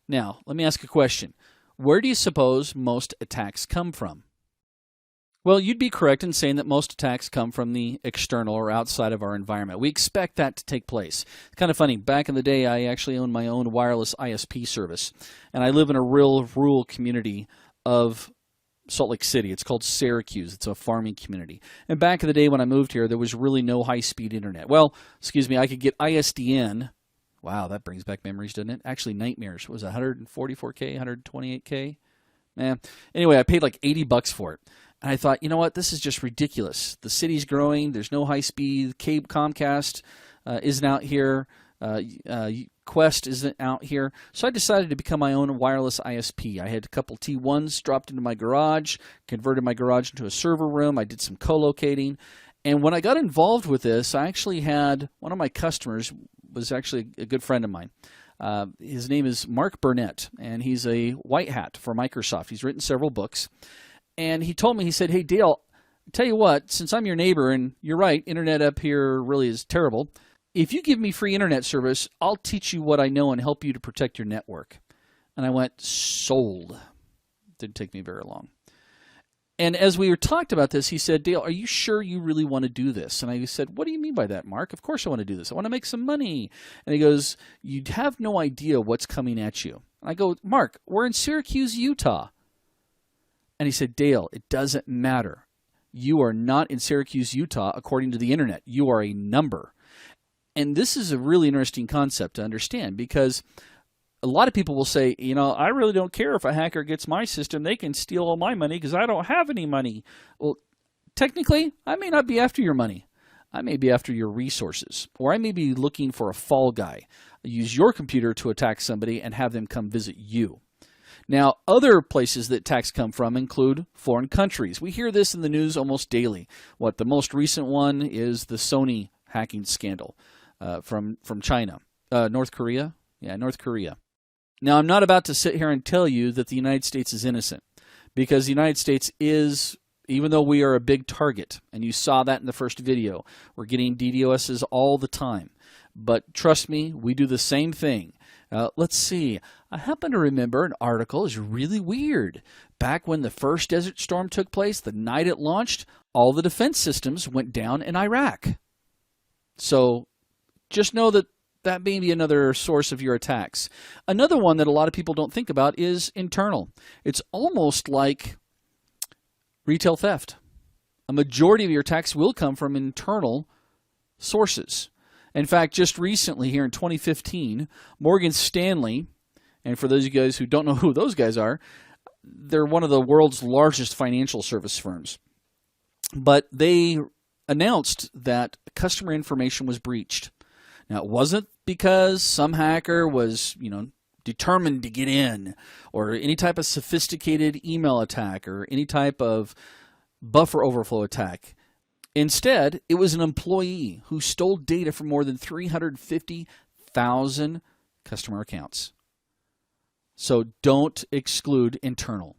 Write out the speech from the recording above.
Now, let me ask a question. Where do you suppose most attacks come from? Well, you'd be correct in saying that most attacks come from the external or outside of our environment. We expect that to take place. It's kind of funny. Back in the day, I actually owned my own wireless ISP service, and I live in a real rural community of Salt Lake City. It's called Syracuse. It's a farming community. And back in the day when I moved here, there was really no high-speed internet. Well, excuse me, I could get ISDN. Wow, that brings back memories, doesn't it? Actually, nightmares. Was it 144K, 128K? Man. Anyway, I paid like $80 for it. And I thought, you know what, this is just ridiculous. The city's growing. There's no high speed. Comcast isn't out here. Quest isn't out here. So I decided to become my own wireless ISP. I had a couple T1s dropped into my garage, converted my garage into a server room. I did some co-locating. And when I got involved with this, I actually had one of my customers was actually a good friend of mine. His name is Mark Burnett, and he's a white hat for Microsoft. He's written several books. And he told me, he said, hey, Dale, tell you what, since I'm your neighbor, and you're right, internet up here really is terrible, if you give me free internet service, I'll teach you what I know and help you to protect your network. And I went, sold. Didn't take me very long. And as we were talked about this, he said, Dale, are you sure you really want to do this? And I said, what do you mean by that, Mark? Of course I want to do this. I want to make some money. And he goes, you have no idea what's coming at you. And I go, Mark, we're in Syracuse, Utah. And he said, Dale, it doesn't matter. You are not in Syracuse, Utah, according to the internet. You are a number. And this is a really interesting concept to understand because a lot of people will say, you know, I really don't care if a hacker gets my system. They can steal all my money because I don't have any money. Well, technically, I may not be after your money. I may be after your resources. Or I may be looking for a fall guy. Use your computer to attack somebody and have them come visit you. Now, other places that attacks come from include foreign countries. We hear this in the news almost daily. What the most recent one is the Sony hacking scandal from China. North Korea? Yeah, North Korea. Now, I'm not about to sit here and tell you that the United States is innocent because the United States is, even though we are a big target, and you saw that in the first video, we're getting DDoSs all the time. But trust me, we do the same thing. Let's see. I happen to remember an article is really weird. Back when the first Desert Storm took place, the night it launched, all the defense systems went down in Iraq. So just know that that may be another source of your attacks. Another one that a lot of people don't think about is internal. It's almost like retail theft. A majority of your attacks will come from internal sources. In fact, just recently here in 2015, Morgan Stanley, and for those of you guys who don't know who those guys are, they're one of the world's largest financial service firms. But they announced that customer information was breached. Now, it wasn't because some hacker was, determined to get in, or any type of sophisticated email attack, or any type of buffer overflow attack. Instead, it was an employee who stole data from more than 350,000 customer accounts. So don't exclude internal.